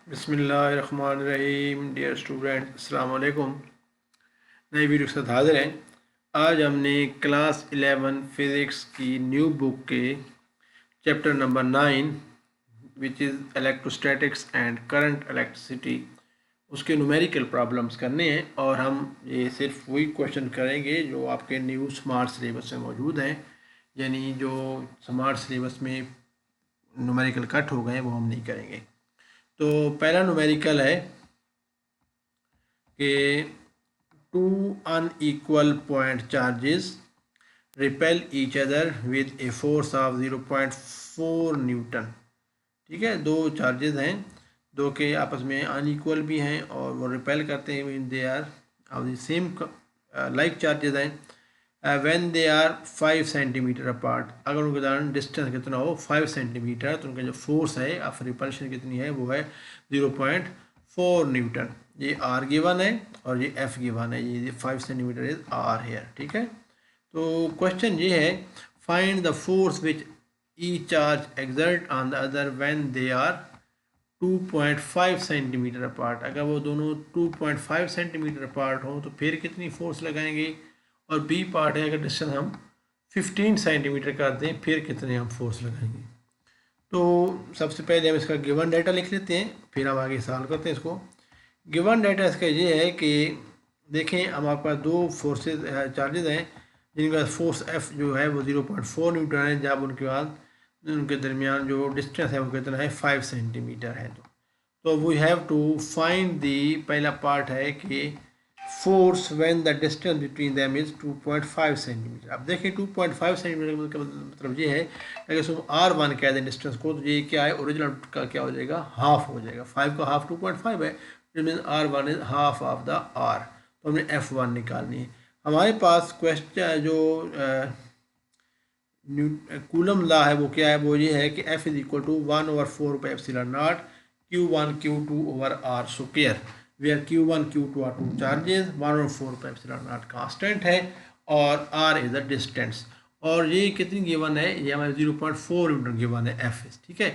बिस्मिल्लाहिर्रहमानिर्रहीम। Dear student, अस्सलाम वालेकुम। नई वीडियो के साथ हाजिर हैं। आज हमने क्लास 11 फिज़िक्स की न्यू बुक के chapter number 9 which is electrostatics and current electricity, उसके न्यूमेरिकल प्रॉब्लम्स करने हैं। और हम ये सिर्फ वही क्वेश्चन करेंगे जो आपके न्यू स्मार्ट सिलेबस में मौजूद हैं, यानी जो स्मार्ट सिलेबस में न्यूमेरिकल कट हो गए वो हम नहीं करेंगे। तो पहला न्यूमेरिकल है कि two unequal point charges repel each other with a force of 0.4 newton. ठीक है, दो चार्जेस हैं, दो के आपस में अनइक्वल भी हैं और वो रिपेल करते हैं, mean they are of the same like charges हैं when they are 5 centimetre apart. अगर उनके दौरान डिस्टेंस कितना हो 5 सेंटीमीटर, तो उनका जो फोर्स है ऑफ रिपल्शन कितनी है, वो है 0.4 न्यूटन। ये आर गिवन है और ये एफ गिवन है, ये 5 सेंटीमीटर इज आर हेयर। ठीक है, तो क्वेश्चन ये है, find the force which each charge exert on the other when they are 2.5 centimetre apart. अगर वो दोनों 2.5 सेंटीमीटर अपार्ट हो तो फिर कितनी फोर्स लगाएंगे। और बी पार्ट है, अगर डिस्टेंस हम 15 सेंटीमीटर कर दें फिर कितने हम फोर्स लगाएंगे। तो सबसे पहले हम इसका गिवन डाटा लिख लेते हैं, फिर हम आगे सॉल्व करते हैं इसको। गिवन डाटा इसका ये है कि देखें, हमारे पास दो फोर्सेस चार्जेस हैं जिनका फोर्स एफ जो है वो 0.4 न्यूटन है, जब उनके बाद उनके दरमियान जो डिस्टेंस है वो कितना है 5 सेंटीमीटर है। तो we have to find the, पहला पार्ट है कि force when the distance between them is 2.5 centimetre. अब देखिए 2.5 सेंटीमीटर का मतलब ये है कि अगर हम R1 कह दें डिस्टेंस को, तो ये क्या है, ओरिजिनल का क्या हो जाएगा, हाफ हो जाएगा। 5 का हाफ 2.5 है, mean R1 is half of the R। तो हमने F1 निकालनी है। हमारे पास क्वेश्चन जो कूलम लॉ है वो क्या है, वो ये है कि F is equal to 1/4πε0 Q1 Q2 over R square, where Q1 Q2 are two charges, 1/4πε0 constant है और R इज द डिस्टेंस। और ये कितनी गिवन है, ये हमारे 0.4 न्यूटन गिवन है F इज। ठीक है,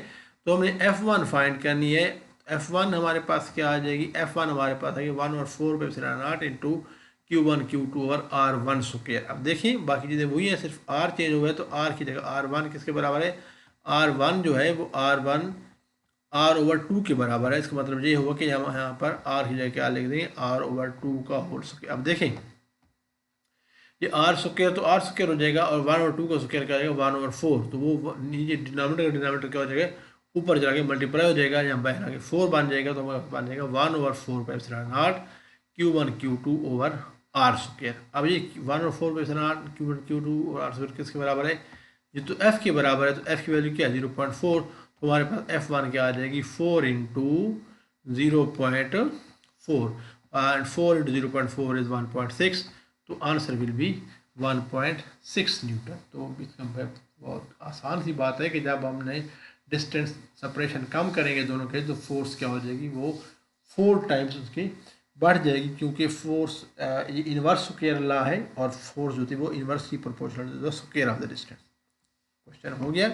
तो हमने F1 फाइंड करनी है। F1 हमारे पास क्या आ जाएगी, F1 हमारे पास है 1/4πε0 इंटू Q1 Q2 और R1 स्क्वायर। अब देखिए बाकी चीज़ें वही है, सिर्फ R चेंज हुआ है, तो R की जगह R1 किसके बराबर है, R1 जो है वो R1 R/2 के बराबर है। इसका मतलब ये हुआ कि हम यहाँ पर R की जगह क्या लिख देंगे, R/2 का होल स्क्वायर। अब देखें ये R स्क्वायर तो R स्क्वायर हो जाएगा और 1/2 का स्क्वायर क्या हो जाएगा 1/4, तो वो नीचे डिनोमिनेटर क्या हो जाएगा, ऊपर जाके मल्टीप्लाई हो जाएगा, यहाँ बाहर आके 4 बन जाएगा, तो हमारे बन जाएगा 1/4πε0 Q1 Q2 over R square. अब ये 1/4πε0 Q1 Q2 और R स्क्वायर किसके बराबर है, ये तो F के बराबर है, तो F की वैल्यू क्या है 0.4, तो हमारे पास F1 क्या आ जाएगी 4 इंटू 0.4 एंड 4 इंटू 0.4 इज 1.6, तो आंसर विल बी 1.6 न्यूटन। तो इसका बहुत आसान सी बात है कि जब हमने डिस्टेंस सेपरेशन कम करेंगे दोनों के, तो फोर्स क्या हो जाएगी, वो 4 टाइम्स उसकी बढ़ जाएगी, क्योंकि फोर्स ये इन्वर्स स्क्वायर लॉ है और फोर्स जो थी वो inversely proportional to the square of the distance. Question हो गया।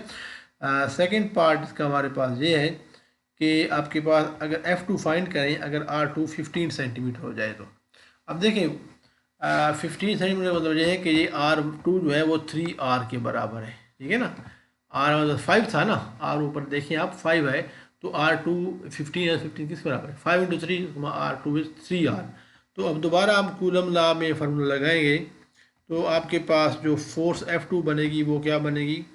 सेकंड पार्ट इसका हमारे पास ये है कि आपके पास अगर F2 फाइंड करें, अगर R2 15 सेंटीमीटर हो जाए तो। अब देखें 15 सेंटीमीटर मतलब ये है कि ये R2 जो है वो 3R के बराबर है। ठीक है ना, R मतलब 5 था ना, R ऊपर देखिए आप 5 है, तो R2 15 है, 15 किसके बराबर है 5 इंटू 3, R2 इज 3R। तो अब दोबारा आप कूलम लॉ में फार्मूला लगाएंगे, तो आपके पास जो फोर्स F2 बनेगी वो क्या बनेगी,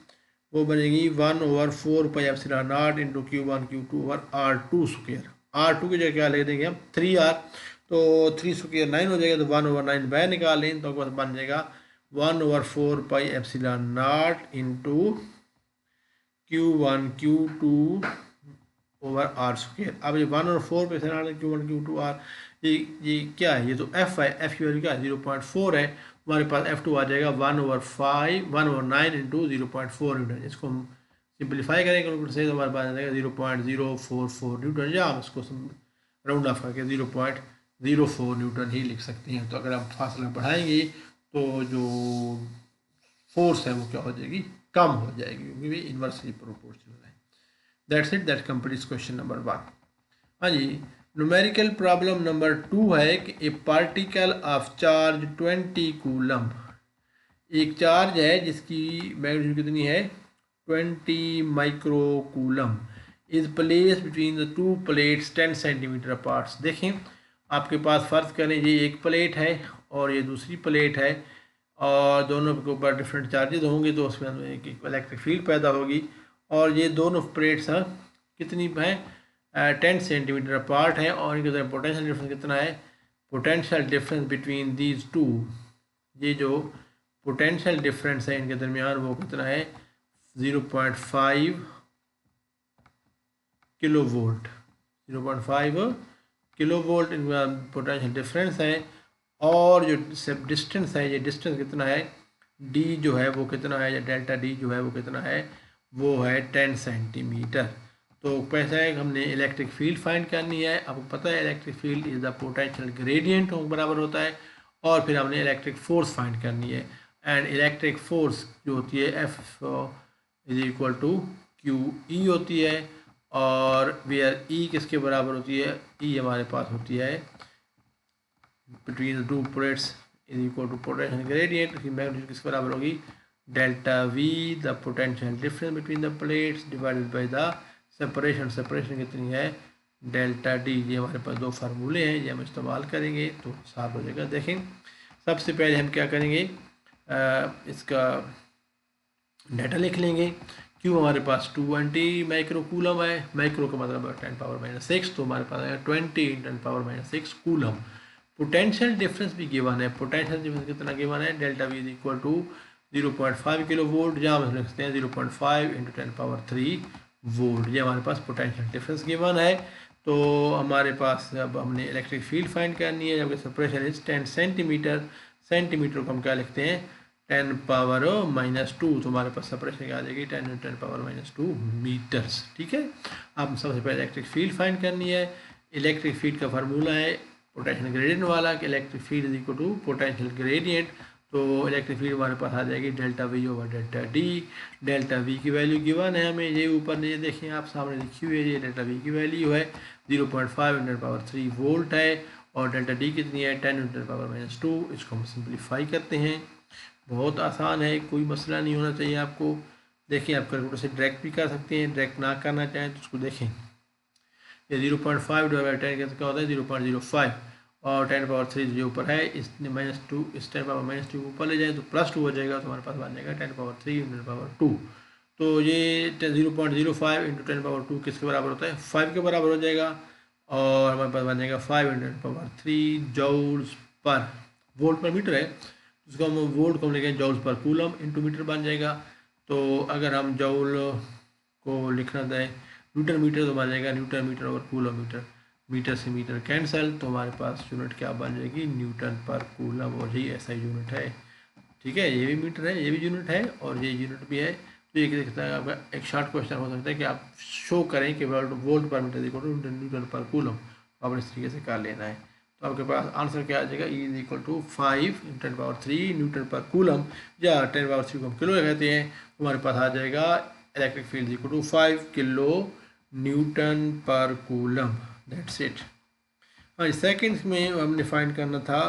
वो बनेगी 1/4πε0 into Q1 Q2 over R2 square. R2 की जगह क्या लिख देंगे हम 3R, तो 3 स्क्वायर 9 हो जाएगा, तो 1/9 बाहर निकालें तो बन जाएगा 1/4πε0 into Q1 Q2 over R square. अब ये 1/4πε0 Q1 Q2 R, ये क्या है, ये तो F है, F की वैल्यू क्या है 0.4 है, हमारे पास F2 आ जाएगा 1/9 इंटू 0.4 न्यूटन। इसको हम सिंप्लीफाई करेंगे कैलकुलेटर से, तो हमारे पास आ जाएगा 0.044 न्यूटन, या हम इसको राउंड ऑफ करके 0.04 न्यूटन ही लिख सकते हैं। तो अगर हम फासला बढ़ाएंगे तो जो फोर्स है वो क्या हो जाएगी, कम हो जाएगी, क्योंकि इन्वर्सली प्रोपोर्शनल है। That's it, that completes question number 1। हाँ जी, न्यूमेरिकल प्रॉब्लम नंबर 2 है कि ए पार्टिकल ऑफ चार्ज 20 कूलम, एक चार्ज है जिसकी मैग्नीट्यूड कितनी है 20 micro coulomb, is place between the two plates 10 centimetre apart. देखें आपके पास फ़र्ज़ करें ये एक प्लेट है और ये दूसरी प्लेट है और दोनों के ऊपर डिफरेंट चार्जेस होंगे तो उसमें एक इलेक्ट्रिक फील्ड पैदा होगी और ये दोनों प्लेट्स हैं कितनी हैं 10 सेंटीमीटर अपार्ट है और इनके अंदर पोटेंशियल डिफरेंस कितना है, potential difference between these two, ये जो पोटेंशियल डिफरेंस है इनके दरमियान वो कितना है 0.5 किलो वोल्ट, 0.5 किलो वोल्ट इनका पोटेंशियल डिफरेंस है। और जो सब डिस्टेंस है, ये डिस्टेंस कितना है डी जो है वो कितना है, या डेल्टा डी जो है वो कितना है, वो है 10 सेंटीमीटर। तो कैसा है हमने इलेक्ट्रिक फील्ड फाइंड करनी है। आपको पता है electric field is the potential gradient बराबर होता है और फिर हमने इलेक्ट्रिक फोर्स फाइंड करनी है एंड इलेक्ट्रिक फोर्स जो होती है F is equal to Q E होती है और वेयर ई किसके बराबर होती है, ई हमारे पास होती है between the two plates is equal to potential gradient की मैग्नीट्यूड किसके बराबर होगी delta V the potential difference between the plates divided by the separation, separation कितनी है डेल्टा डी। ये हमारे पास दो फार्मूले हैं, ये हम इस्तेमाल करेंगे तो साफ हो जाएगा। देखें सबसे पहले हम क्या करेंगे इसका डाटा लिख लेंगे। क्यों हमारे पास 20 माइक्रो कूलम है, माइक्रो का मतलब 10⁻⁶, तो हमारे पास आएगा 20 × 10⁻�6 कूलम। पोटेंशियल डिफरेंस भी गिवन है, पोटेंशियल डिफरेंस कितना गिवन है delta V is equal to 0.5 kilo volt, जहाँ हम लिखते हैं 0.5 × 10⁻³ वोल्ट। ये हमारे पास पोटेंशियल डिफरेंस गिवन है। तो हमारे पास अब हमने इलेक्ट्रिक फील्ड फाइंड करनी है, जबकि सेपरेशन इज 10 सेंटीमीटर, सेंटीमीटर को हम क्या लिखते हैं 10⁻⁻², तो हमारे पास सेपरेशन क्या आ जाएगी 10 × 10⁻² मीटर्स। ठीक है, अब सबसे पहले इलेक्ट्रिक फील्ड फाइंड करनी है। इलेक्ट्रिक फील्ड का फार्मूला है पोटेंशियल ग्रेडियंट वाला कि electric field is equal to potential gradient, तो इलेक्ट्रिक फील्ड हमारे पास आ जाएगी delta V over delta D. Delta V की वैल्यू गिवन है हमें, ये ऊपर ये देखें आप सामने लिखी हुई है, ये डेल्टा वी की वैल्यू है 0.5 × 10⁻³ वोल्ट है और डेल्टा डी कितनी है 10 × 10⁻²। इसको हम सिंप्लीफाई करते हैं, बहुत आसान है, कोई मसला नहीं होना चाहिए आपको। देखिए आप कैलकुलेटर से डायरेक्ट भी कर सकते हैं, डायरेक्ट ना करना चाहें तो उसको देखें। ये 0.5 / 10 क्या होता है 0.05 और 10⁻³ जो ऊपर है इसने -2, इस 10⁻⁻² ऊपर ले जाए तो +2 हो जाएगा, तो हमारे पास बन जाएगा 10⁻³ × 10⁻²। तो ये 0.05 × 10⁻² किसके बराबर होता है 5 के बराबर हो जाएगा और हमारे पास बन जाएगा 5 × 10⁻³ जूल्स पर वोल्ट पर मीटर है, उसको हम वोल्ट को हम लिखेंगे joules per coulomb into metre बन जाएगा। तो अगर हम जूल को लिखना दें न्यूटन मीटर तो बन जाएगा न्यूटन मीटर और कूलम मीटर, मीटर से मीटर कैंसल, तो हमारे पास यूनिट क्या बन जाएगी न्यूटन पर कूलम, और ये ऐसा यूनिट है। ठीक है, ये भी मीटर है, ये भी यूनिट है और ये यूनिट भी है। तो ये देखता है आपका एक शॉर्ट क्वेश्चन हो सकता है कि आप शो करें कि वोल्ट पर मीटर इक्वल टू न्यूटन पर कूलम, तो आपने इस तरीके से कर लेना है। तो आपके पास आंसर क्या आ जाएगा E is equal to 5 × 10⁻³ newton पर कूलम, या 10⁻³ को हम किलो कहते हैं, तो हमारे पास आ जाएगा electric field equal to 5 kilo newton पर कूलम। That's it. हाँ, सेकंड्स में हमने फाइंड करना था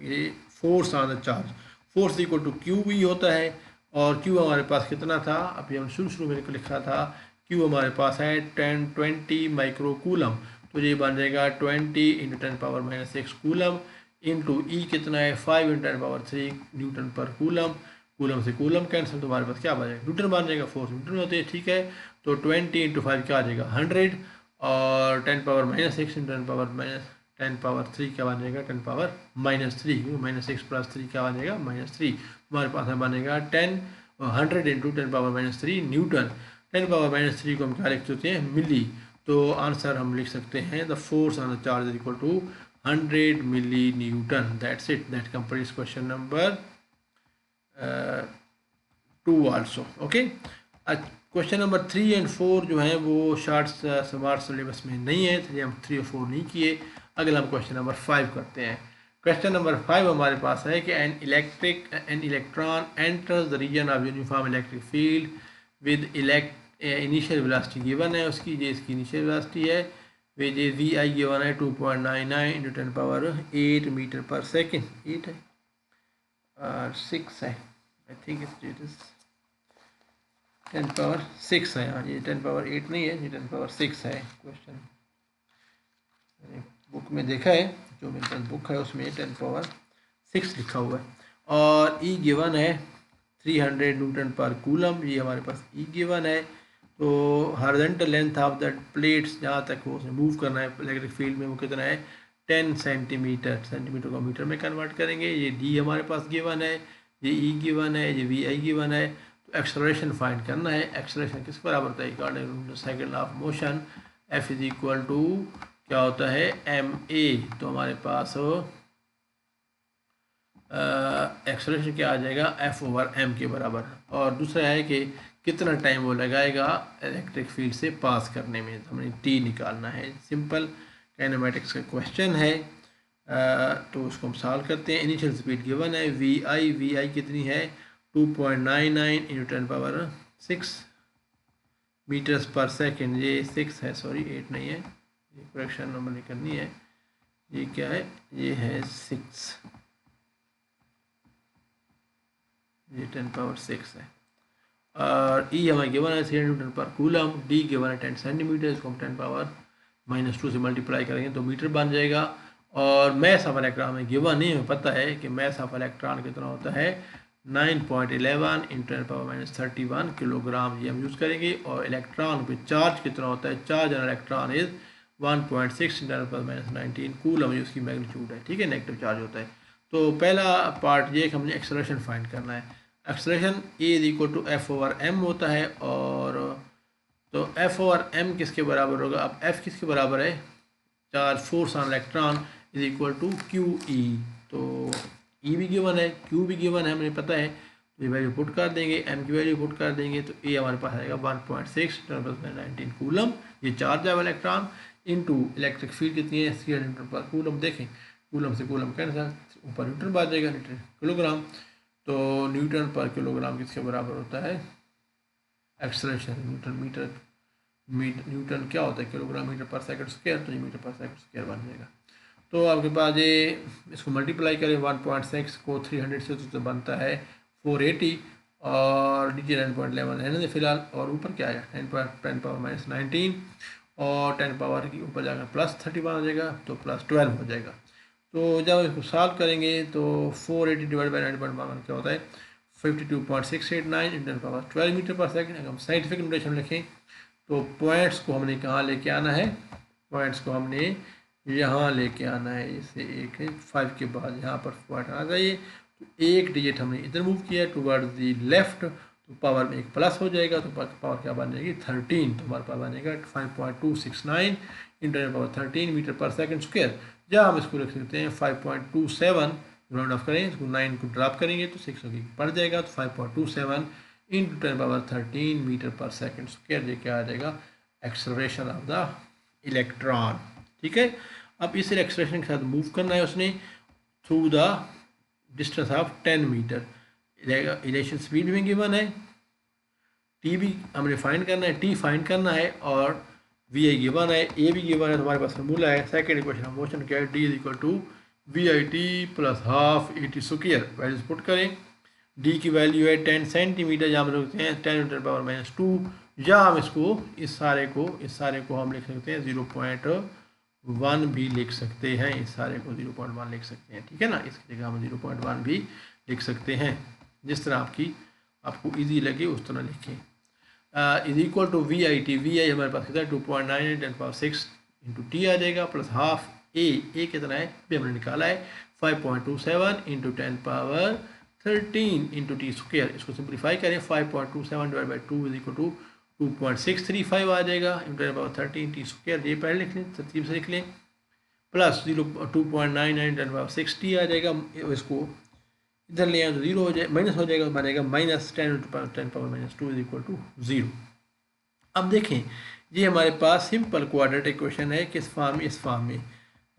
ये force on the charge, force equal to Q भी होता है और क्यू हमारे पास कितना था, अभी हम शुरू में लिखा था क्यू हमारे पास है 20 माइक्रो कूलम, तो ये बन जाएगा 20 × 10⁻⁻6 कूलम इंटू ई कितना है 5 × 10⁻³ न्यूटन पर कूलम, कूलम से कूलम कैंसिल, तो हमारे पास क्या बन जाएगा न्यूटन बन जाएगा, फोर्स न्यूटन होते हैं। ठीक है, तो 20 × 5 क्या आ जाएगा 100 और 10⁻⁻6 × 10⁻³ क्या बन जाएगा 10⁻⁻3, -6 + 3 क्या बन जाएगा -3, हमारे पास बनेगा 100 × 10⁻⁻3 न्यूटन। 10⁻⁻3 को हम क्या लिख सकते हैं मिली, तो आंसर हम लिख सकते हैं the force on the charge is equal to 100 milli newton. That's it, that completes question number 2 also. Okay, question number 3 और 4 जो है वो स्मार्ट सिलेबस में नहीं है, इसलिए हम 3 और 4 नहीं किए। अगला हम क्वेश्चन नंबर 5 करते हैं। क्वेश्चन नंबर 5 हमारे पास है कि an electron enters the region of uniform electric field with initial velocity given है उसकी, ये इसकी इनिशियल वेलोसिटी है वी आई गिवन है 2.99 इंटू 10 पावर 8 मीटर पर सेकेंड, 8 है और 6 है, I think it is 10 power 6 है। हाँ, ये 10 पावर 8 नहीं है, ये 10 पावर 6 है। क्वेश्चन मैंने बुक में देखा है, जो मेरे पास बुक है उसमें 10 पावर 6 लिखा हुआ है। और ई गिवन है 300 न्यूटन पर कूलम, ये हमारे पास ई गिवन है। तो horizontal length of the plates जहाँ तक वो मूव करना है इलेक्ट्रिक फील्ड में, वो कितना है 10 सेंटीमीटर, सेंटीमीटर को मीटर में कन्वर्ट करेंगे। ये डी हमारे पास गिवन है, ये ई गिवन है, ये वी आई गिवन है। तो एक्सेलरेशन फाइंड करना है। एक्सेलरेशन किस बराबर होता है, according to second of motion, F is equal to क्या होता है एम ए। तो हमारे पास एक्सेलरेशन क्या आ जाएगा, एफ ओवर एम के बराबर। और दूसरा है कि कितना टाइम वो लगाएगा इलेक्ट्रिक फील्ड से पास करने में, हमें टी निकालना है। सिंपल काइनेमेटिक्स का क्वेश्चन है। तो उसको हम सॉल्व करते हैं। इनिशियल स्पीड गिवन है वी आई कितनी है 2.99 इंटू 10 पावर 6 मीटर्स पर सेकेंड। ये 6 है, सॉरी 8 नहीं है, ये करेक्शन नंबर नहीं करनी है। ये क्या है, ये है 6, ये 10 पावर 6 है। और ई हमें गिवन है 300 न्यूटन पर कूलम, डी गिवन है 10 सेंटीमीटर, इसको हम 10 पावर -2 से मल्टीप्लाई करेंगे तो मीटर बन जाएगा। और मैस ऑफ इलेक्ट्रॉन में गिवन नहीं, हमें पता है कि मैस ऑफ इलेक्ट्रॉन कितना होता है 9.11 इंटू 10 पावर -31 किलोग्राम, ये हम यूज़ करेंगे। और इलेक्ट्रॉन पे चार्ज कितना होता है, charge on electron is 1.6 into 10 power -19 coulomb, ये उसकी मैग्नीट्यूड है, ठीक है, नेगेटिव चार्ज होता है। तो पहला पार्ट ये कि हमने एक्सेलरेशन फाइंड करना है। Acceleration A is equal to F over M होता है। और तो एफ ओवर एम किसके बराबर होगा, अब एफ किसके बराबर है, charge force on electron is equal to Q E. तो ई भी गिवन है, क्यू भी गिवन है, हमें पता है। तो ये वैल्यू पुट कर देंगे, एम की वैल्यू पुट कर देंगे, तो ए हमारे पास आएगा 1.6 × 10⁻19 कूलम, ये चार्ज है इलेक्ट्रॉन, इनटू इलेक्ट्रिक फील्ड कितनी है 300 न्यूटन पर कूलम। देखें कूलम से कूलम कैंसिल, ऊपर न्यूटन बात जाएगा, न्यूटन किलोग्राम। तो न्यूटन पर किलोग्राम किसके बराबर होता है, एक्सेलरेशन न्यूटन न्यूटन क्या होता है, किलोग्राम मीटर पर सेकंड स्क्वायर, तो ये मीटर पर सेकंड स्क्वायर बन जाएगा। तो आपके पास ये इसको मल्टीप्लाई करें 1.6 को 300 से, तो बनता है 480 और नीचे 9.11 रहने दें फिलहाल। और ऊपर क्या आएगा 10 पावर -19 और 10 पावर की ऊपर जाकर +31 हो जाएगा, तो +12 हो जाएगा। तो जब इसको सॉल्व करेंगे तो 480 डिवाइड बाई 9.11 क्या होता है 52.689 इंटू 10 पावर 12 मीटर पर सेकंड। अगर हम साइंटिफिक नोटेशन लिखें तो पॉइंट्स को हमने कहाँ लेके आना है, पॉइंट्स को हमने यहाँ लेके आना है। जैसे एक 5 के बाद यहाँ पर पॉइंट आना चाहिए, तो एक डिजिट हमने इधर मूव किया टुवर्ड्स दी लेफ्ट, तो पावर में एक प्लस हो जाएगा, तो पावर क्या बन जाएगी 13। तो हमारे पास बनेगा 5.269 इंटू 10 पावर 13 मीटर पर सेकंड स्क्वायर। या हम इसको लिख सकते हैं 5.27, राउंड ऑफ करें इसको 9 को ड्रॉप करेंगे तो 6 होगी पड़ जाएगा, तो 5.27 इंटू 10 पावर 13 मीटर पर सेकंड स्क्वायर। ये क्या आ जाएगा एक्सेलरेशन ऑफ द इलेक्ट्रॉन, ठीक है। अब इस एक्सेलरेशन के साथ मूव करना है उसने through the distance of 10 metre. Initial speed में गिवन है, टी भी हमने फाइंड करना है, टी फाइंड करना है, और वी आई गिवन है, ए भी गिवन है। तो हमारे पास फॉर्मूला है सेकंड इक्वेशन ऑफ मोशन क्या है, D is equal to V I T plus half A T square. Values put करें, डी की वैल्यू है 10 सेंटीमीटर, जहाँ हम लिखते हैं 10 × 10 पावर -2, या हम इसको इस सारे को हम लिख सकते हैं 0.1 भी लिख सकते हैं, इस सारे को 0.1 लिख सकते हैं, ठीक है ना। इसकी जगह हम 0.1 भी लिख सकते हैं, जिस तरह आपको इजी लगे उस तरह लिखें। इज इक्वल टू वी आई हमारे पास कितना है 2.9 10 पावर 6 इंटू टी आ जाएगा, प्लस हाफ ए कितना है भी हमने निकाला है 5.27 into 10 power 13 into T square. इसको सिंप्लीफाई करें 5.27 divide by 2 is equal to 2.635 आ जाएगा इंटू 10 पावर 13 टी स्क्वायर। ये पहले लिख लें, तरतीब से लिख लें, प्लस 2.99 10 पावर 6 टी आ जाएगा। इसको इधर ले आए तो 0 हो जाए, माइनस हो जाएगा, बनेगा -10 × 10 पावर -2 इज इक्वल टू 0। अब देखें ये हमारे पास सिंपल क्वाड्रेटिक इक्वेशन है, किस फॉर्म में, इस फॉर्म में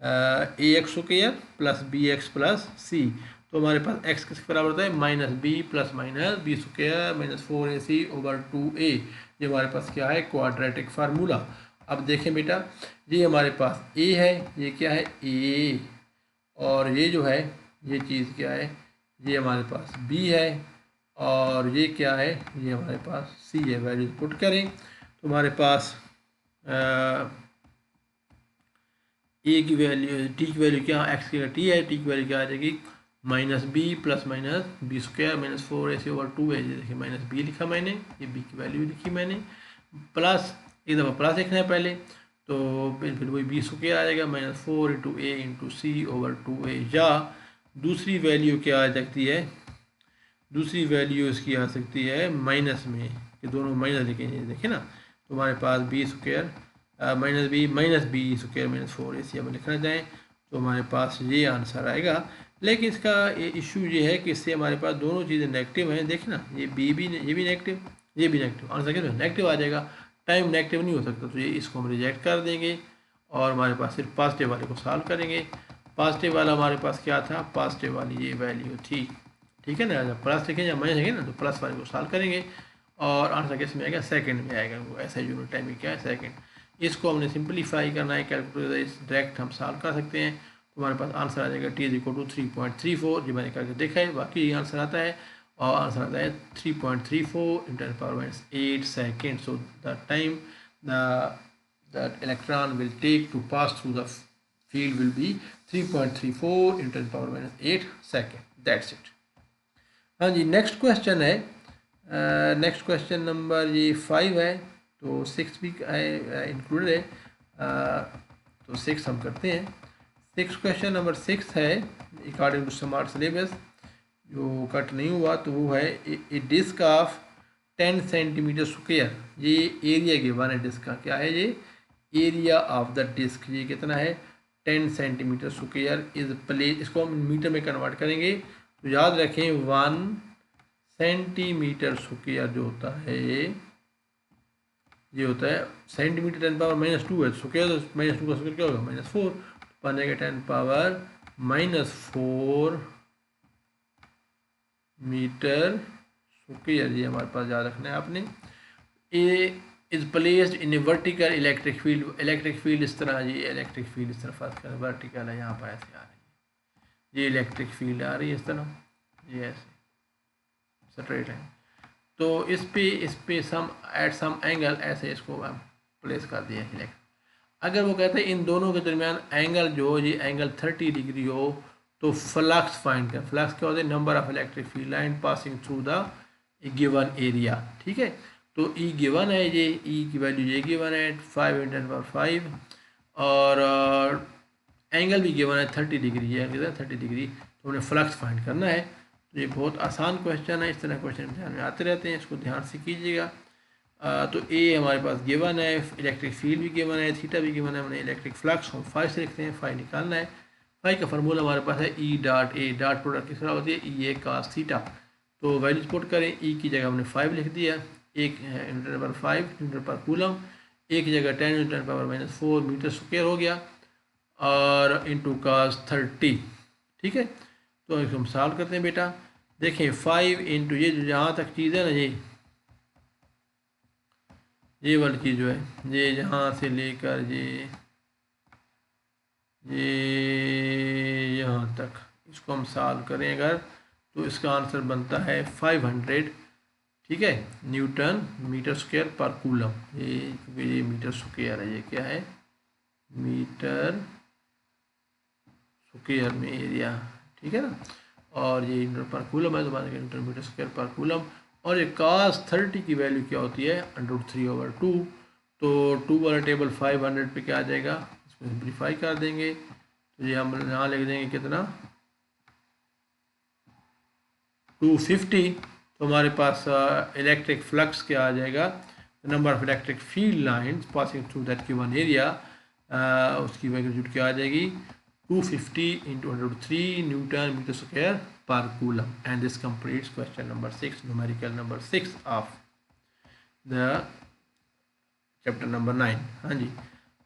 ax square plus bx plus c। तो हमारे पास x किसके बराबर होता है -b plus -b square -4ac/2a। ये हमारे पास क्या है क्वाड्रेटिक फार्मूला। अब देखें बेटा, ये हमारे पास ए है, ये क्या है ए, और ये जो है ये चीज़ क्या है, ये हमारे पास बी है, और ये क्या है, ये हमारे पास सी है। वैल्यूज पुट करें तो हमारे पास ए की वैल्यू, टी की वैल्यू क्या, एक्स की टी है, टी की वैल्यू क्या आ जाएगी minus B plus minus B square minus 4ac/2 है। ये देखिए माइनस बी लिखा मैंने, ये बी की वैल्यू लिखी मैंने, प्लस एक दफ़ा प्लस लिखना है पहले, तो फिर वही बी स्क्वायर आ जाएगा माइनस 4 × a × c/2a, या दूसरी वैल्यू क्या आ सकती है, दूसरी वैल्यू इसकी आ सकती है माइनस में, कि दोनों माइनस लिखेंगे देखिए ना, तो हमारे पास B square minus B square minus 4ac हम लिखना चाहें तो हमारे पास ये आंसर आएगा। लेकिन इसका इशू ये है कि इससे हमारे पास दोनों चीज़ें नेगेटिव हैं। देखिए ना, ये बी भी, ये भी नेगेटिव, ये भी नेगेटिव, आंसर क्या नेगेटिव आ जाएगा, टाइम नेगेटिव नहीं हो सकता, तो ये इसको हम रिजेक्ट कर देंगे और हमारे पास सिर्फ पॉजिटिव वाले को सॉल्व करेंगे। पॉजिटिव वाला हमारे पास क्या था, पॉजिटिव वाली ये वैल्यू थी, ठीक है ना, जब प्लस लिखें या माइनस लिखें ना तो प्लस वाले को सॉल्व करेंगे और आंसर किस में आएगा, सेकंड में आएगा, वो ऐसा यूनिट टाइम में क्या है सेकंड। इसको हमने सिंपलीफाई करना है, कैलकुलेटर डायरेक्ट हम सॉल्व कर सकते हैं, तो हमारे पास आंसर आ जाएगा t = 3.34, जो मैंने करके देखा है, बाकी ये आंसर आता है, और आंसर आता है 3.34 × 10⁻⁸ second. So the time the electron will take to pass through the field will be 3.34 × 10⁻⁸ second. That's it. हाँ जी, नेक्स्ट क्वेश्चन है, नेक्स्ट क्वेश्चन नंबर ये 5 है, तो 6 भी इंक्लूडेड है, तो 6 हम करते हैं। 6 क्वेश्चन नंबर 6 है, अकॉर्डिंग टू स्मार्ट सिलेबस जो कट नहीं हुआ, तो वो है ए डिस्क ऑफ 10 सेंटीमीटर स्क्वायर, ये एरिया गिवन है डिस्क का, क्या है ये एरिया ऑफ द डिस्क, ये कितना है 10 सेंटीमीटर स्क्वायर इज प्लेस, इसको हम मीटर में कन्वर्ट करेंगे, तो याद रखें 1 सेंटीमीटर स्क्वायर जो होता है ये होता है सेंटीमीटर 10⁻⁻2 है, स्क्वायर तो -2 का स्क्वायर क्या होगा -4, बनेगा 10⁻⁻4 मीटर स्क्वायर। ये हमारे पास याद रखना है आपने। A is placed in a vertical electric field, electric field इस तरह, ये इलेक्ट्रिक फील्ड इस तरह फर्स्ट कर वर्टिकल है, यहाँ पर ऐसे आ रही है, ये इलेक्ट्रिक फील्ड आ रही है इस तरह, ये ऐसे स्ट्रेट है, तो इस पे सम एट सम एंगल ऐसे इसको हम प्लेस कर दिया है। अगर वो कहते हैं इन दोनों के दरमियान एंगल जो ये एंगल 30 डिग्री हो, तो फ्लक्स फाइंड कर, फ्लक्स क्या होता है number of electric field line passing through the given area, ठीक है। तो ई गिवन है, ये ई की वैल्यू ये गिवन है 5 × 10⁻⁵, और एंगल भी गिवन है 30 डिग्री है, 30 डिग्री, तो उन्हें फ्लक्स फाइंड करना है। तो ये बहुत आसान क्वेश्चन है, इस तरह क्वेश्चन ध्यान में आते रहते हैं, इसको ध्यान से कीजिएगा। तो ए हमारे पास गिवन है, इलेक्ट्रिक फील्ड भी गिवन है, थीटा भी गिवन है, हमने इलेक्ट्रिक फ्लक्स हम फाई से लिखते हैं, फाई निकालना है। फाई का फार्मूला हमारे पास है E dot A, dot product किस तरह होती है ई ए cos थीटा, तो वैल्यूज पुट करें, ई की जगह हमने 5 लिख दिया, 1 × 5 न्यूटन पर कूलम, एक जगह 10 × 10⁻⁻4 मीटर स्क्वायर हो गया, और इंटू cos 30, ठीक है। तो इसको हम सॉल्व करते हैं बेटा, देखें 5 इंटू ये जो जहाँ तक चीज़ है ना, ये वाली चीज़ जो है ये यहाँ से लेकर ये यहाँ तक, इसको हम सॉल्व करें अगर, तो इसका आंसर बनता है 500, ठीक है, न्यूटन मीटर स्क्वायर पर कूलम। ये क्योंकि ये मीटर स्क्वायर है, ये क्या है मीटर स्क्वायर में एरिया, ठीक है ना, और ये न्यूटन पर कूलम है, तो मान लीजिए न्यूटन मीटर स्क्वायर पर कूलम, और ये cos 30 की वैल्यू क्या होती है √3/2, तो 2 वाला टेबल 500 पे क्या आ जाएगा, इसको सिंप्लीफाई कर देंगे, तो ये हम यहाँ लिख देंगे कितना 250, तो हमारे पास इलेक्ट्रिक फ्लक्स क्या आ जाएगा, number of electric field lines passing through that given area, उसकी मैग्नीट्यूड क्या आ जाएगी 250 × √3 न्यूटन मीटर स्क्वायर पर coulomb. And this completes question number 6, numerical number 6 of the chapter number 9। हाँ जी,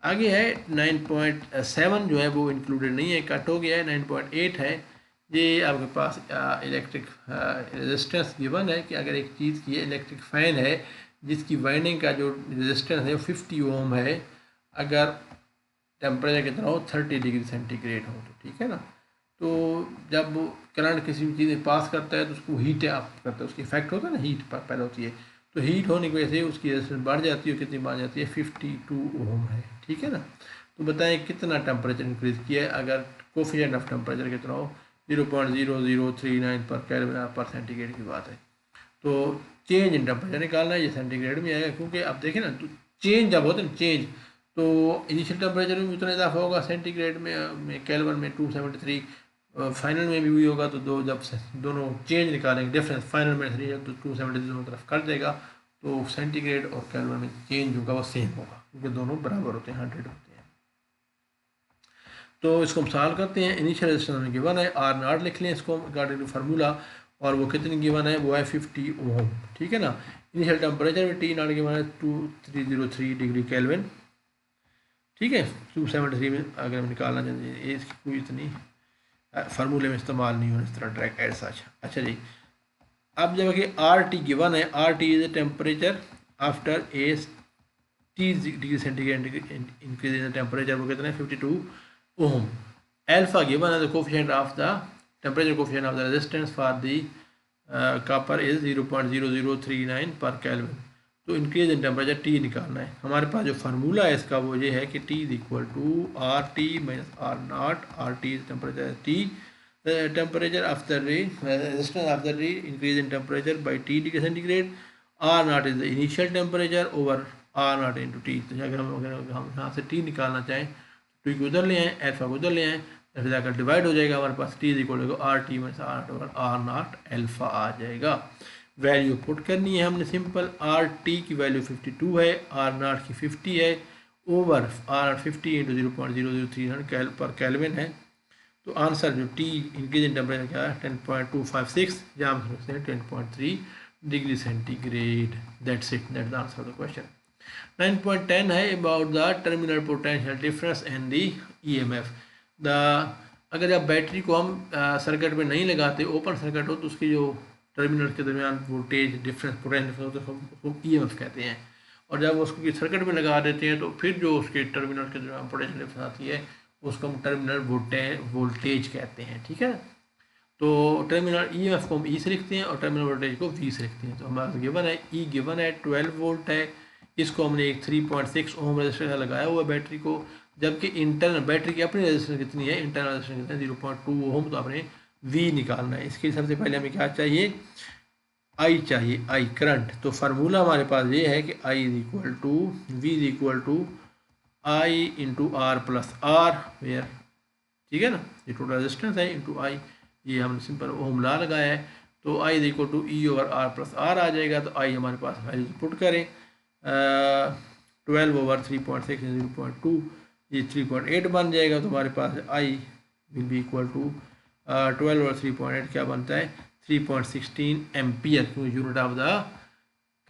आगे है 9.7 जो है वो इंक्लूडेड नहीं है, कट हो गया है। 9.8 है, ये आपके पास इलेक्ट्रिक रेजिस्टेंस गिवन है कि अगर एक चीज़ की इलेक्ट्रिक फ़ैन है जिसकी वाइंडिंग का जो रेजिस्टेंस है 50 ओम है, अगर टेम्परेचर कितना हो 30 डिग्री सेंटीग्रेड हो तो, ठीक है ना। तो जब करंट किसी भी चीज़ में पास करता है तो उसको हीट अप करता है, उसकी इफेक्ट होता है ना, हीट पैदा होती है। तो हीट होने की वजह से उसकी रेजिस्टेंस बढ़ जाती है, कितनी बढ़ जाती है 52 ओम है, ठीक है ना। तो बताएं कितना टेम्परेचर इंक्रीज किया है, अगर कोफिशिएंट ऑफ टेम्परेचर कितना हो 0.0039 पर केल्विन पर सेंटीग्रेड की बात है। तो चेंज इन टेम्परेचर निकालना है, ये सेंटीग्रेड में आएगा, क्योंकि आप देखें ना तो चेंज जब होता है ना चेंज, तो इनिशियल टेम्परेचर में उतना इजाफा होगा सेंटीग्रेड में केल्विन में 273, फाइनल में भी हुई होगा। तो दो जब दोनों चेंज निकालेंगे डिफरेंस फाइनल में 3 तो 273 दोनों तरफ कट देगा, तो सेंटीग्रेड और केल्विन में चेंज होगा वो सेम होगा, क्योंकि दोनों बराबर होते हैं, 100 होते हैं। तो इसको हम सॉल्व करते हैं। इनिशियल रेजिस्टेंस हमें गिवन है, आर नॉट लिख लें इसको अकॉर्डिंग टू फार्मूला, और वो कितनी गिवन है, वो है 50 ओम, ठीक है ना। इनिशियल टेम्परेचर में टी नॉट गिवन है 2303 डिग्री केल्विन, ठीक है। 273 में अगर हम निकालना चाहते हैं, ये कोई इतनी फार्मूले में इस्तेमाल नहीं होना इस तरह डायरेक्ट एड सच। अच्छा जी, अब जब कि आर टी गिवन है, are T is the temperature after A T degree centigrade increase in the temperature, वो कितना है 52 ओम। एल्फा गिवन है the coefficient of the temperature coefficient of the resistance for the copper is 0.0039 पर kelvin. तो increase in temperature T निकालना है। हमारे पास जो फार्मूला है इसका वो ये है कि T is equal to R T minus R naught, R T is temperature, T temperature of the ray resistance of the ray increase in temperature by T degree centigrade, R naught is the initial temperature over R naught into T. तो अगर हम यहाँ से T निकालना चाहें तो T को उधर ले आएँ, एल्फा को उधर ले आएँ, फिर जाकर डिवाइड हो जाएगा, हमारे पास T is equal to R T minus R naught over R naught alpha आ जाएगा। वैल्यू पुट करनी है हमने सिंपल, आर टी की वैल्यू 52 है, आर नॉट की 50 है, ओवर आर नॉट 50 इंटू 0.0039 पर केल्विन है। तो आंसर जो टी इंक्रीज इन टेम्परेचर क्या है 10.256, जहाँ हम रखते हैं 10.3 degree centigrade. That's it, that's the answer of the question. 9.10 है about the terminal potential difference and the EMF. The अगर जब बैटरी को हम सर्किट में नहीं लगाते, ओपन सर्किट हो, तो उसकी जो टर्मिनल के दरमियान वोल्टेज डिफरेंस पोटेंशियल डिफरेंस होता है उसको ईएमएफ कहते हैं। और जब उसको सर्किट में लगा देते हैं तो फिर जो उसके टर्मिनल के दरमियान पोटेंशियल डिफरेंस आती है उसको हम टर्मिनल वोल्टेज कहते हैं, ठीक है। तो टर्मिनल ईएमएफ को हम ई से लिखते हैं और टर्मिनल वोल्टेज को वी से लिखते हैं। तो हमारा गिवन है ई गिवन है 12 वोल्ट है, इसको हमने एक 3.6 ओम रजिस्टर का लगाया हुआ है बैटरी को, जबकि इंटरनल बैटरी की अपनी रजिस्टेंस कितनी है, इंटरनल रजिस्टेंस कितना है 0.2 ओम। तो आपने वी निकालना है। इसके सबसे पहले हमें क्या चाहिए, आई चाहिए, आई करंट। तो फार्मूला हमारे पास ये है कि I is equal to V is equal to I into R plus R where, ठीक है ना, ये टोटल रेजिस्टेंस है इंटू आई, ये हमने सिंपल ओम ला लगाया है। तो I is equal to E over R plus R आ जाएगा। तो आई हमारे पास वैल्यू पुट करें, 12 ओवर 3.6 0.2, ये 3.8 बन जाएगा। तो हमारे पास I will be equal to 12 over 3.8 क्या बनता है 3.16 एम्पियर, क्योंकि unit of the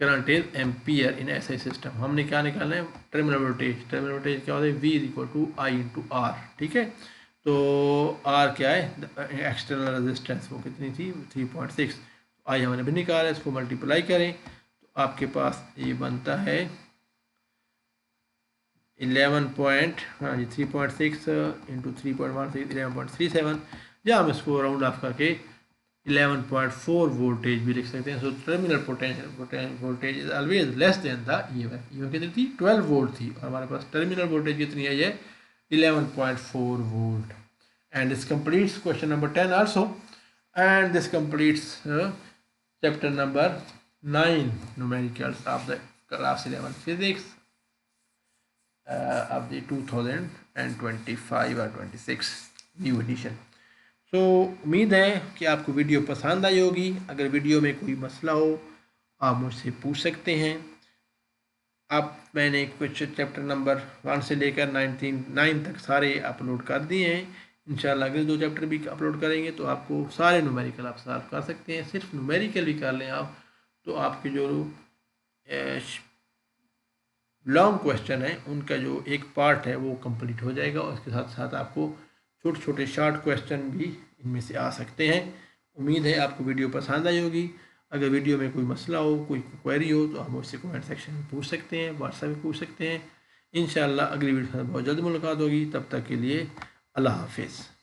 current is ampere in SI system. हमने क्या निकालना है, टर्मिनल वोल्टेज। टर्मिनल वोल्टेज क्या होता है, V is equal to I into R, ठीक है। तो आर क्या है, एक्सटर्नल रेजिस्टेंस, वो कितनी थी 3.6। आई हमने भी निकाला, इसको मल्टीप्लाई करें तो आपके पास ये बनता है 3.6 इंटू 3.16 11.37, या हम इसको राउंड ऑफ करके 11.4 वोल्टेज भी लिख सकते हैं। So terminal potential voltage is always less than the EMF. EMF कितनी थी 12 वोल्ट थी, और हमारे पास टर्मिनल वोल्टेज कितनी है, ये 11.4 volt. And this completes question number 10 also, and this completes chapter number 9 numericals of the class 11 physics of the 2025 or 26 new edition. So उम्मीद है कि आपको वीडियो पसंद आई होगी। अगर वीडियो में कोई मसला हो आप मुझसे पूछ सकते हैं। अब मैंने कुछ चैप्टर नंबर 1 से लेकर 9 तक सारे अपलोड कर दिए हैं। इंशाल्लाह अगले 2 चैप्टर भी अपलोड करेंगे तो आपको सारे न्यूमेरिकल आप सॉल्व कर सकते हैं। सिर्फ न्यूमेरिकल भी कर लें आप तो आपके जो लॉन्ग क्वेश्चन है उनका जो एक पार्ट है वो कंप्लीट हो जाएगा, और उसके साथ साथ आपको छोटे छोटे शॉर्ट क्वेश्चन भी इनमें से आ सकते हैं। उम्मीद है आपको वीडियो पसंद आई होगी। अगर वीडियो में कोई मसला हो, कोई क्वेरी हो तो आप मुझसे कमेंट सेक्शन में पूछ सकते हैं, व्हाट्सएप में पूछ सकते हैं। इंशाअल्लाह अगली वीडियो में बहुत जल्द मुलाकात होगी, तब तक के लिए अल्लाह हाफिज़।